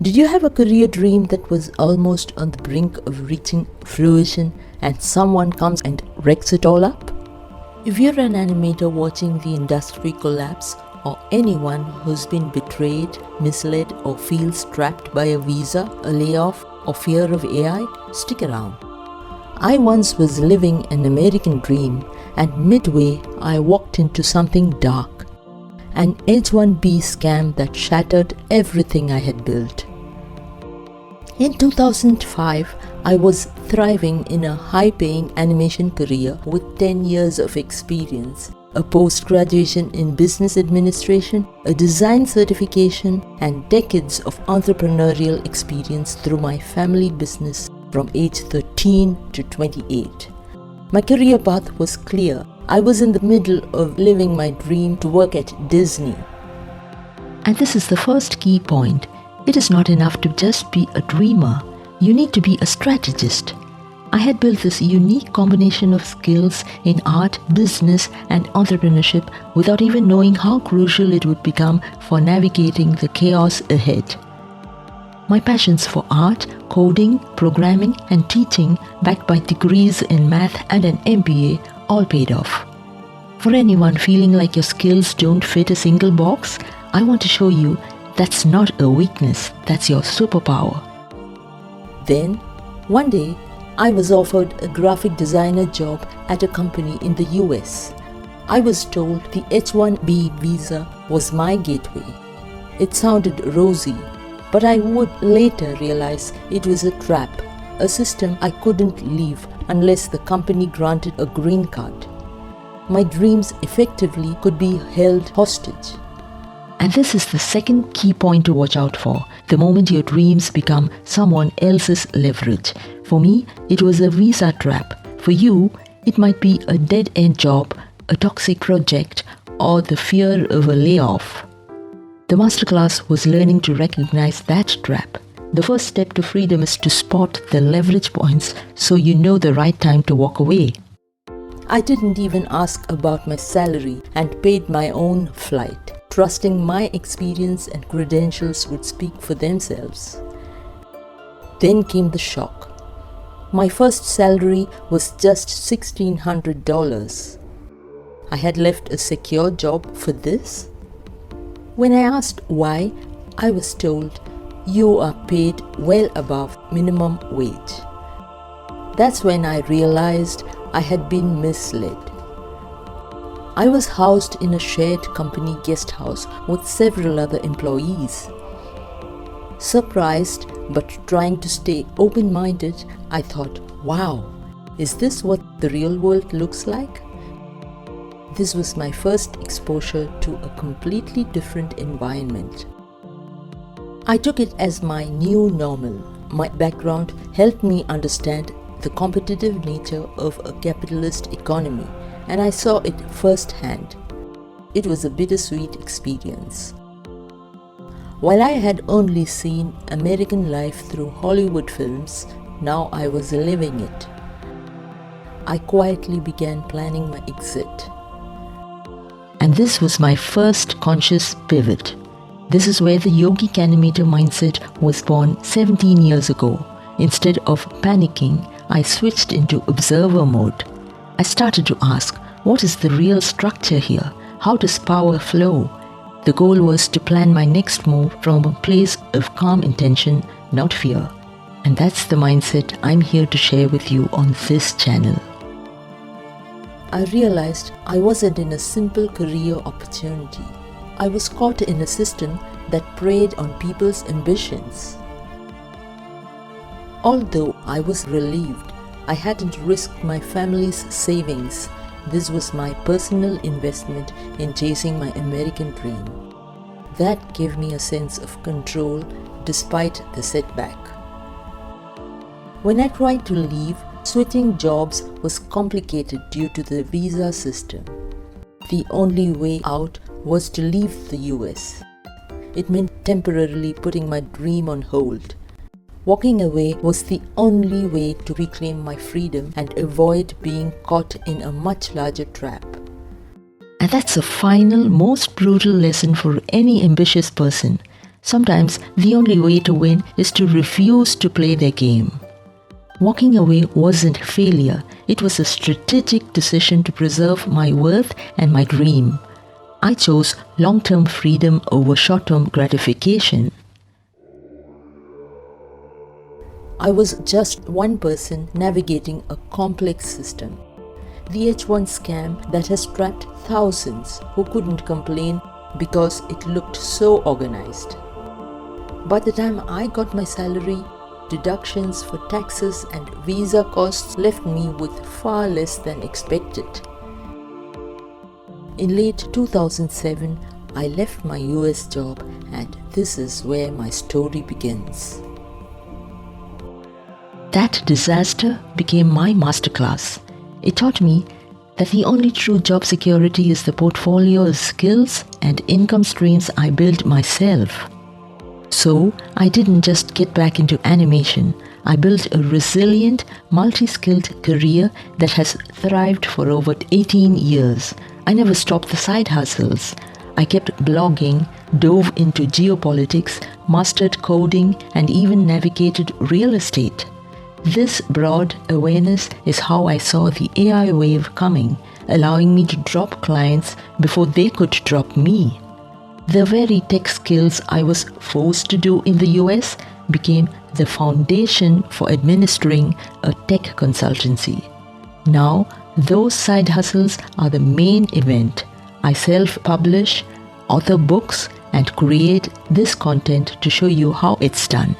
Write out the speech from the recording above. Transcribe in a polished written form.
Did you have a career dream that was almost on the brink of reaching fruition and someone comes and wrecks it all up? If you're an animator watching the industry collapse, or anyone who's been betrayed, misled, or feels trapped by a visa, a layoff, or fear of AI, stick around. I once was living an American dream, and midway I walked into something dark. An H-1B scam that shattered everything I had built. In 2005, I was thriving in a high-paying animation career with 10 years of experience, a post-graduation in business administration, a design certification, and decades of entrepreneurial experience through my family business from age 13 to 28. My career path was clear. I was in the middle of living my dream to work at Disney. And this is the first key point. It is not enough to just be a dreamer. You need to be a strategist. I had built this unique combination of skills in art, business, and entrepreneurship without even knowing how crucial it would become for navigating the chaos ahead. My passions for art, coding, programming, and teaching, backed by degrees in math and an MBA, all paid off. For anyone feeling like your skills don't fit a single box, I want to show you that's not a weakness, that's your superpower. Then, one day, I was offered a graphic designer job at a company in the US. I was told the H-1B visa was my gateway. It sounded rosy, but I would later realize it was a trap, a system I couldn't leave unless the company granted a green card. My dreams effectively could be held hostage. And this is the second key point to watch out for, the moment your dreams become someone else's leverage. For me, it was a visa trap. For you, it might be a dead-end job, a toxic project, or the fear of a layoff. The masterclass was learning to recognize that trap. The first step to freedom is to spot the leverage points so you know the right time to walk away. I didn't even ask about my salary and paid my own flight, trusting my experience and credentials would speak for themselves. Then came the shock. My first salary was just $1,600. I had left a secure job for this? When I asked why, I was told, "You are paid well above minimum wage." That's when I realized I had been misled. I was housed in a shared company guest house with several other employees. Surprised but trying to stay open-minded, I thought, wow, is this what the real world looks like? This was my first exposure to a completely different environment. I took it as my new normal. My background helped me understand the competitive nature of a capitalist economy, and I saw it firsthand. It was a bittersweet experience. While I had only seen American life through Hollywood films, now I was living it. I quietly began planning my exit. And this was my first conscious pivot. This is where the Yogic Animator mindset was born 17 years ago. Instead of panicking, I switched into observer mode. I started to ask, what is the real structure here? How does power flow? The goal was to plan my next move from a place of calm intention, not fear. And that's the mindset I'm here to share with you on this channel. I realized I wasn't in a simple career opportunity. I was caught in a system that preyed on people's ambitions. Although I was relieved, I hadn't risked my family's savings. This was my personal investment in chasing my American dream. That gave me a sense of control despite the setback. When I tried to leave, switching jobs was complicated due to the visa system. The only way out was to leave the US. It meant temporarily putting my dream on hold. Walking away was the only way to reclaim my freedom and avoid being caught in a much larger trap. And that's a final, most brutal lesson for any ambitious person. Sometimes the only way to win is to refuse to play their game. Walking away wasn't failure, it was a strategic decision to preserve my worth and my dream. I chose long-term freedom over short-term gratification. I was just one person navigating a complex system. The H1 scam that has trapped thousands who couldn't complain because it looked so organized. By the time I got my salary, deductions for taxes and visa costs left me with far less than expected. In late 2007, I left my US job, and this is where my story begins. That disaster became my masterclass. It taught me that the only true job security is the portfolio of skills and income streams I built myself. So, I didn't just get back into animation. I built a resilient, multi-skilled career that has thrived for over 18 years. I never stopped the side hustles. I kept blogging, dove into geopolitics, mastered coding, and even navigated real estate. This broad awareness is how I saw the AI wave coming, allowing me to drop clients before they could drop me. The very tech skills I was forced to do in the US became the foundation for administering a tech consultancy. Now, those side hustles are the main event. I self-publish, author books, and create this content to show you how it's done.